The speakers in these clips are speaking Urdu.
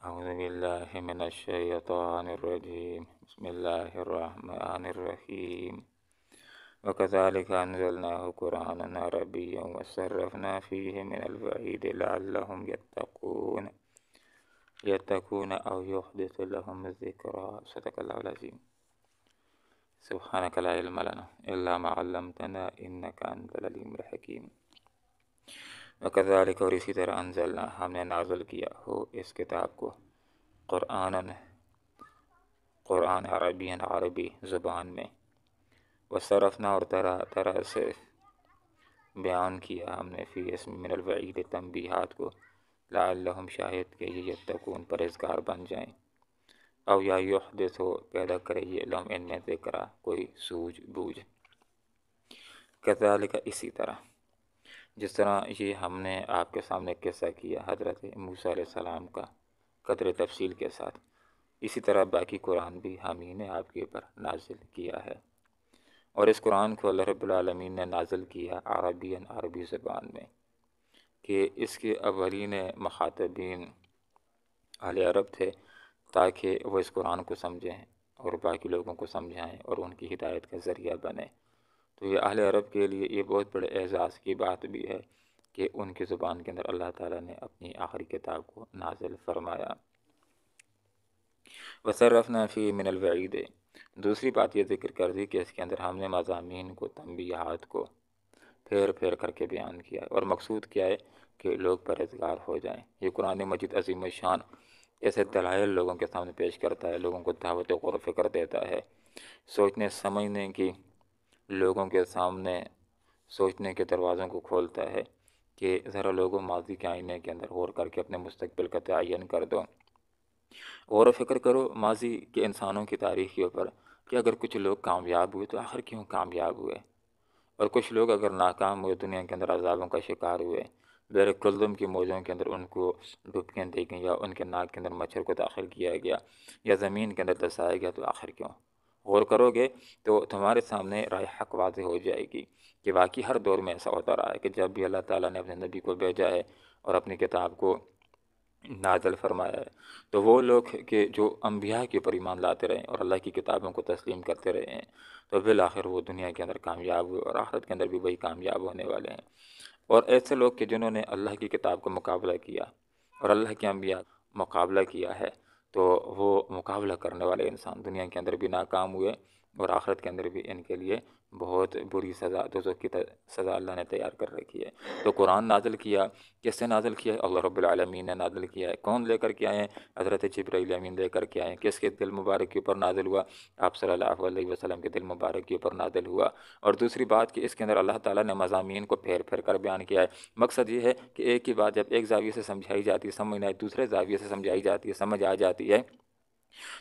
أعوذ بالله من الشيطان الرجيم بسم الله الرحمن الرحيم وكذلك أنزلناه قرآنا عربيا وصرفنا فيه من الوعيد لعلهم يتقون أو يحدث لهم الذكرى. صدق الله العظيم. سبحانك لا علم لنا إلا ما علمتنا إنك أنت العليم الحكيم. وكذلك اور اسی طرح انزلنا ہم نے نازل کیا ہو اس کتاب کو قرآن عربی زبان میں، وصرفنا اور طرح سے بیان کیا ہم نے فی اسم من الوعید تنبیہات کو، لعلہم شاہد کہ یہ یتقون پرہیزگار بن جائیں، او یا یحدث ہو پیدا کرے یہ لہم ان میں ذکرہ کوئی سوجھ بوجھ. کذالک اسی طرح جس طرح یہ ہم نے آپ کے سامنے قصہ کیا حضرت موسیٰ علیہ السلام کا قدر تفصیل کے ساتھ، اسی طرح باقی قرآن بھی ہم ہی نے آپ کے اوپر نازل کیا ہے. اور اس قرآن کو اللہ رب العالمین نے نازل کیا عربی زبان میں کہ اس کے اولین مخاطبین اہل عرب تھے، تاکہ وہ اس قرآن کو سمجھیں اور باقی لوگوں کو سمجھائیں اور ان کی ہدایت کا ذریعہ بنیں. تو یہ اہل عرب کے لیے یہ بہت بڑے اعزاز کی بات بھی ہے کہ ان کی زبان کے اندر اللہ تعالیٰ نے اپنی آخری کتاب کو نازل فرمایا. وصرفنا فی من الوعید، دوسری بات یہ ذکر کر دی کہ اس کے اندر ہم نے مضامین کو، تنبیہات کو پھیر کر کے بیان کیا ہے، اور مقصود کیا ہے کہ لوگ پرہیزگار ہو جائیں. یہ قرآن مجید عظیم الشان ایسے دلائل لوگوں کے سامنے پیش کرتا ہے، لوگوں کو دعوت غور و فکر دیتا ہے، سوچنے سمجھنے کی لوگوں کے سامنے سوچنے کے دروازوں کو کھولتا ہے کہ ذرا لوگوں ماضی کے آئینے کے اندر غور کر کے اپنے مستقبل کا تعین کر دو، غور و فکر کرو ماضی کے انسانوں کی تاریخ کے اوپر کہ اگر کچھ لوگ کامیاب ہوئے تو آخر کیوں کامیاب ہوئے، اور کچھ لوگ اگر ناکام ہوئے، دنیا کے اندر عذابوں کا شکار ہوئے، بیر کلدم کی موجوں کے اندر ان کو ڈبکیاں دی گئیں، یا ان کے ناک کے اندر مچھر کو داخل کیا گیا، یا زمین کے اندر دسایا گیا، تو آخر کیوں؟ غور کرو گے تو تمہارے سامنے راہ حق واضح ہو جائے گی کہ واقعی ہر دور میں ایسا ہوتا رہا ہے کہ جب بھی اللہ تعالیٰ نے اپنے نبی کو بھیجا ہے اور اپنی کتاب کو نازل فرمایا ہے، تو وہ لوگ کہ جو انبیاء کے اوپر ایمان لاتے رہے اور اللہ کی کتابوں کو تسلیم کرتے رہے ہیں، تو بالآخر وہ دنیا کے اندر کامیاب ہوئے اور آخرت کے اندر بھی وہی کامیاب ہونے والے ہیں. اور ایسے لوگ کہ جنہوں نے اللہ کی کتاب کو مقابلہ کیا اور اللہ کے انبیاء مقابلہ کیا ہے، تو وہ مقابلہ کرنے والے انسان دنیا کے اندر بھی ناکام ہوئے اور آخرت کے اندر بھی ان کے لیے بہت بری سزا، دوزخ کی سزا اللہ نے تیار کر رکھی ہے. تو قرآن نازل کیا، کس سے نازل کیا ہے؟ اللہ رب العالمین نے نازل کیا ہے. کون لے کر کے آئے ہیں؟ حضرت جبرائیل امین لے کر کے آئے ہیں. کس کے دل مبارک کے اوپر نازل ہوا؟ آپ صلی اللہ علیہ وسلم کے دل مبارک کے اوپر نازل ہوا. اور دوسری بات کہ اس کے اندر اللہ تعالیٰ نے مضامین کو پھیر کر بیان کیا ہے. مقصد یہ ہے کہ ایک ہی بات جب ایک زاویے سے سمجھائی جاتی ہے، سمجھ نہ آئے دوسرے زاویے سے سمجھائی جاتی ہے، سمجھ آ جاتی ہے.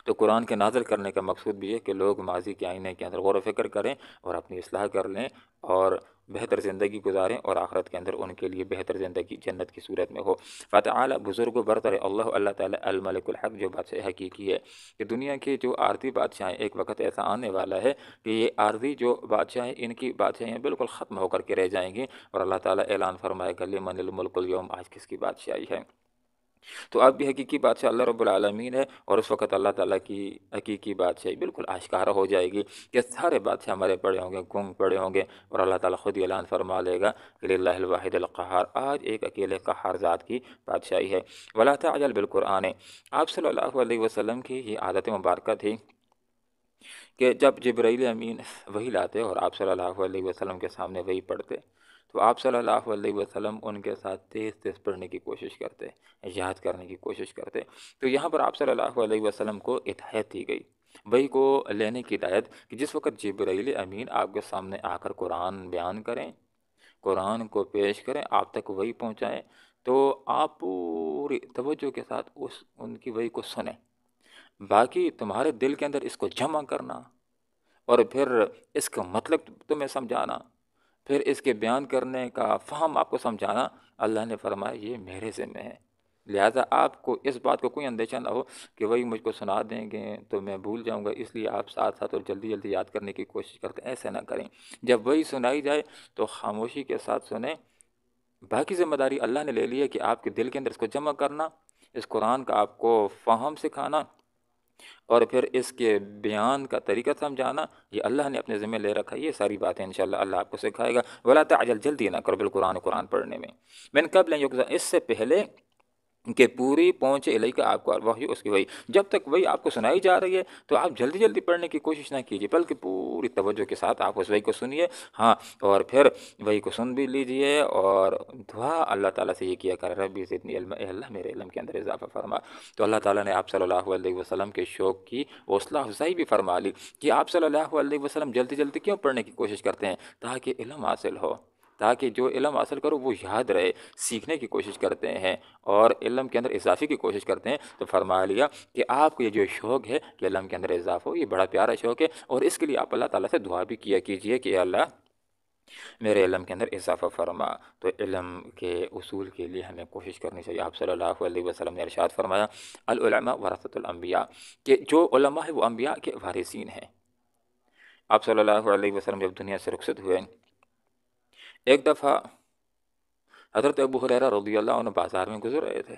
تو قرآن کے نازل کرنے کا مقصود بھی ہے کہ لوگ ماضی کے آئینے کے اندر غور و فکر کریں اور اپنی اصلاح کر لیں اور بہتر زندگی گزاریں، اور آخرت کے اندر ان کے لیے بہتر زندگی جنت کی صورت میں ہو. فتعالی بزرگ و برتر اللہ تعالیٰ الملک الحق، جو بادشاہ حقیقی ہے کہ دنیا کے جو عارضی بادشاہ ہیں، ایک وقت ایسا آنے والا ہے کہ یہ عارضی جو بادشاہ ہیں، ان کی بادشاہیاں بالکل ختم ہو کر کے رہ جائیں گی، اور اللہ تعالیٰ اعلان فرمائے گا لمن الملک اليوم، آج کس کی بادشاہی ہے. تو اب بھی حقیقی بادشاہ اللہ رب العالمین ہے، اور اس وقت اللہ تعالیٰ کی حقیقی بادشاہی بالکل آشکارا ہو جائے گی کہ سارے بادشاہ ہمارے پڑے ہوں گے، گنگ پڑے ہوں گے، اور اللہ تعالیٰ خود ہی اعلان فرما لے گا کہ للہ الواحد القہار، آج ایک اکیلے قہار ذات کی بادشاہی ہے. ولا تعجل بالقرآن، آپ صلی اللہ علیہ وسلم کی یہ عادت مبارکہ تھی کہ جب جبرائیل امین وہی لاتے اور آپ صلی اللہ علیہ وسلم کے سامنے وہی پڑھتے، تو آپ صلی اللہ علیہ وسلم ان کے ساتھ تیز پڑھنے کی کوشش کرتے، یاد کرنے کی کوشش کرتے. تو یہاں پر آپ صلی اللہ علیہ وسلم کو ہدایت دی گئی، وہی کو لینے کی ہدایت، کہ جس وقت جبرائیل امین آپ کے سامنے آ کر قرآن بیان کریں، قرآن کو پیش کریں، آپ تک وہی پہنچائیں، تو آپ پوری توجہ کے ساتھ ان کی وہی کو سنیں. باقی تمہارے دل کے اندر اس کو جمع کرنا، اور پھر اس کا مطلب تمہیں سمجھانا، پھر اس کے بیان کرنے کا فہم آپ کو سمجھانا، اللہ نے فرمایا یہ میرے ذمہ ہے. لہٰذا آپ کو اس بات کو کوئی اندیشہ نہ ہو کہ وہی مجھ کو سنا دیں گے تو میں بھول جاؤں گا، اس لیے آپ ساتھ اور جلدی یاد کرنے کی کوشش کرتے ہیں. ایسے نہ کریں. جب وہی سنائی جائے تو خاموشی کے ساتھ سنیں. باقی ذمہ داری اللہ نے لے لی ہے کہ آپ کے دل کے اندر اس کو جمع کرنا، اس قرآن کا آپ کو فہم سکھانا اور پھر اس کے بیان کا طریقہ سمجھانا، یہ اللہ نے اپنے ذمہ لے رکھا ہے۔ یہ ساری باتیں انشاءاللہ اللہ آپ کو سکھائے گا۔ ولا تعجل، جلدی نہ کرو بالقرآن، قرآن پڑھنے میں، من قبل ان یقضى، اس سے پہلے کہ پوری پہنچے الیک آپ کو وحی، اس کی وحی، جب تک وہی آپ کو سنائی جا رہی ہے تو آپ جلدی جلدی پڑھنے کی کوشش نہ کیجیے، بلکہ پوری توجہ کے ساتھ آپ اس وحی کو سنیے، ہاں، اور پھر وحی کو سن بھی لیجیے اور دعا اللہ تعالیٰ سے یہ کیا کرے، ربی زدنی علما، اے اللہ میرے علم کے اندر اضافہ فرما۔ تو اللہ تعالیٰ نے آپ صلی اللہ علیہ وسلم کے شوق کی حوصلہ افزائی بھی فرما لی کہ آپ صلی اللہ علیہ وسلم جلدی جلدی کیوں پڑھنے کی کوشش کرتے ہیں، تاکہ علم حاصل ہو، تاکہ جو علم حاصل کرو وہ یاد رہے، سیکھنے کی کوشش کرتے ہیں اور علم کے اندر اضافے کی کوشش کرتے ہیں۔ تو فرما لیا کہ آپ کو یہ جو شوق ہے کہ علم کے اندر اضافہ ہو، یہ بڑا پیارا شوق ہے، اور اس کے لیے آپ اللہ تعالیٰ سے دعا بھی کیا کیجئے کہ اللہ میرے علم کے اندر اضافہ فرما۔ تو علم کے اصول کے لیے ہمیں کوشش کرنی چاہیے۔ آپ صلی اللہ علیہ وسلم نے ارشاد فرمایا، العلماء ورثۃ الانبیاء، کہ جو علماء ہیں وہ انبیاء کے وارثین ہیں۔ آپ صلی اللہ علیہ وسلم جب دنیا سے رخصت ہوئے، ایک دفعہ حضرت ابو ہریرہ رضی اللہ عنہ بازار میں گزر رہے تھے،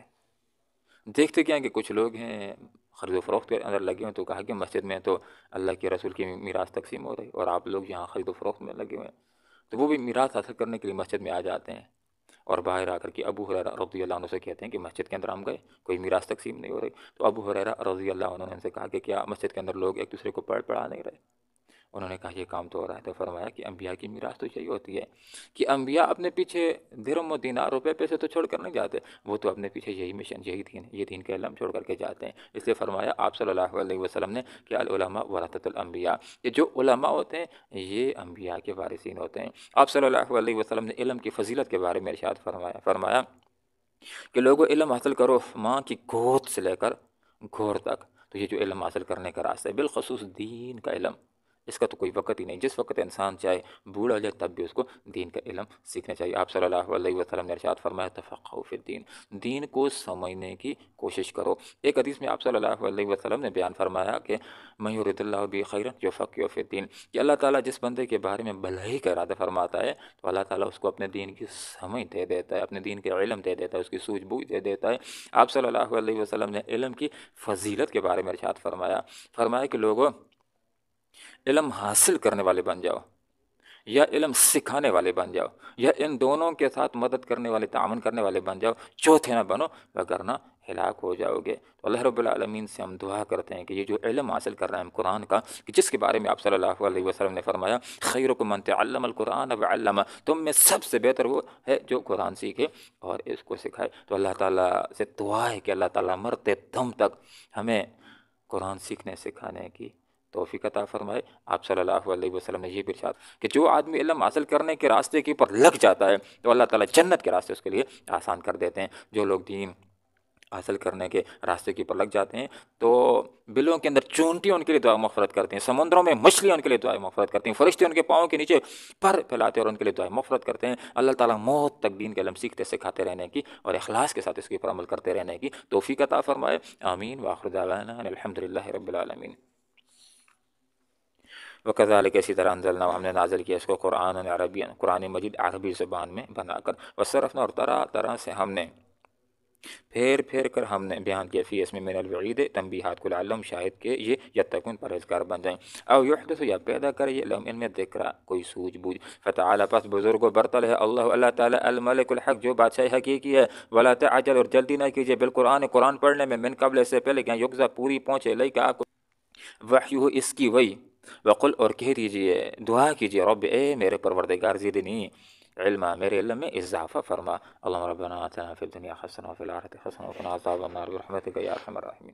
دیکھتے کیا کہ کچھ لوگ ہیں خرید و فروخت کے اندر لگے ہوئے، تو کہا کہ مسجد میں تو اللہ کے رسول کی میراث تقسیم ہو رہی اور آپ لوگ یہاں خرید و فروخت میں لگے ہوئے ہیں، تو وہ بھی میراث حاصل کرنے کے لیے مسجد میں آ جاتے ہیں، اور باہر آ کر کے ابو ہریرہ رضی اللہ عنہ سے کہتے ہیں کہ مسجد کے اندر ہم گئے، کوئی میراث تقسیم نہیں ہو رہی۔ تو ابو ہریرہ رضی اللہ عنہ نے ان سے کہا کہ کیا مسجد کے اندر لوگ ایک دوسرے کو پڑھا نہیں رہے؟ انہوں نے کہا یہ کام تو ہو رہا ہے۔ تو فرمایا کہ انبیاء کی میراث تو یہی ہوتی ہے کہ انبیاء اپنے پیچھے درہم و دینار روپے پیسے تو چھوڑ کر نہیں جاتے، وہ تو اپنے پیچھے یہی مشن، یہی دین، یہ دین کا علم چھوڑ کر کے جاتے ہیں۔ اس لیے فرمایا آپ صلی اللہ علیہ وسلم نے کہ العلماء ورثۃ الانبیاء، کہ جو علماء ہوتے ہیں یہ انبیاء کے وارثین ہوتے ہیں۔ آپ صلی اللہ علیہ وسلم نے علم کی فضیلت کے بارے میں ارشاد فرمایا کہ لوگوں علم حاصل کرو ماں کی گود سے لے کر گھور تک۔ تو یہ جو علم حاصل کرنے کا راستہ ہے، بالخصوص دین کا علم، اس کا تو کوئی وقت ہی نہیں، جس وقت انسان چاہے بوڑھا ہو جائے تب بھی اس کو دین کا علم سیکھنا چاہیے۔ آپ صلی اللہ علیہ وسلم نے ارشاد فرمایا تفقہوا فی الدین، دین کو سمجھنے کی کوشش کرو۔ ایک حدیث میں آپ صلی اللہ علیہ وسلم نے بیان فرمایا کہ من یرد اللہ بہ خیرا یفقہہ فی الدین، کہ اللہ تعالیٰ جس بندے کے بارے میں بھلائی کا ارادہ فرماتا ہے تو اللہ تعالیٰ اس کو اپنے دین کی سمجھ دے دیتا ہے، اپنے دین کے علم دے دیتا ہے، اس کی سوجھ بوجھ دے دیتا ہے۔ آپ صلی اللہ علیہ وسلم نے علم کی فضیلت کے بارے میں ارشاد فرمایا کہ لوگوں علم حاصل کرنے والے بن جاؤ یا علم سکھانے والے بن جاؤ، یا ان دونوں کے ساتھ مدد کرنے والے، تعاون کرنے والے بن جاؤ، چوتھے نہ بنو وگرنہ ہلاک ہو جاؤ گے۔ تو اللہ رب العالمین سے ہم دعا کرتے ہیں کہ یہ جو علم حاصل کر رہے ہیں ہم قرآن کا، کہ جس کے بارے میں آپ صلی اللہ علیہ وسلم نے فرمایا خیرکم من تعلم القرآن وعلمہ، تم میں سب سے بہتر وہ ہے جو قرآن سیکھے اور اس کو سکھائے۔ تو اللہ تعالیٰ سے دعا ہے کہ اللہ تعالیٰ مرتے دم تک ہمیں قرآن سیکھنے سکھانے کی توفیق عطا فرمائے۔ آپ صلی اللہ علیہ وسلم نے یہ بھی ارشاد کہ جو آدمی علم حاصل کرنے کے راستے کے اوپر لگ جاتا ہے تو اللہ تعالیٰ جنت کے راستے اس کے لیے آسان کر دیتے ہیں۔ جو لوگ دین حاصل کرنے کے راستے کے اوپر لگ جاتے ہیں تو بلوں کے اندر چونٹیاں ان کے لیے دعا مغفرت کرتے ہیں، سمندروں میں مچھلیاں ان کے لیے دعا مغفرت کرتی ہیں، فرشتے ان کے پاؤں کے نیچے پر پھیلاتے اور ان کے لیے دعا مغفرت کرتے ہیں۔ اللہ تعالیٰ موت تک دین کا علم سیکھتے سکھاتے رہنے کی اور اخلاص کے ساتھ اس کے اوپر عمل کرتے رہنے کی توفیق عطا فرمائے۔ آمین وآخر دعوانا ان الحمد للہ رب العالمین۔ وکذالک، اسی طرح انزلنا، ہم نے نازل کیا اس کو قرآن عربین، قرآن مجید عربی زبان میں بنا کر، وصرفنا، اور طرح طرح سے ہم نے پھیر کر ہم نے بیان کیا فی اس میں من الوعید، تنبیہات کو، لعلہم، شاید کہ یہ یتقون، پرہیزگار بن جائیں، او یحدث، یا پیدا کرے یہ لہم ان میں ذکر، کوئی سوجھ بوجھ، فتعالی، پس بزرگ و برتر ہے اللہ تعالی، الملک الحق، جو بادشاہ حقیقی ہے، ولا تعجل، اور جلدی نہ کیجیے، بالقرآن، قرآن پڑھنے میں، من قبل، سے پہلے کہ یقضی، پوری پہنچے، الیک، آپ کو، وحیہ، اس کی وحی، وقل، اور کہہ دیجئے، دعا کیجئے، رب، اے میرے پروردگار، زدنی علما، میرے علم میں اضافہ فرما۔ اللہم ربنا آتنا فی الدنیا حسنہ وفی الآخرۃ حسنہ وقنا عذاب النار برحمتک یا ارحم الراحمین۔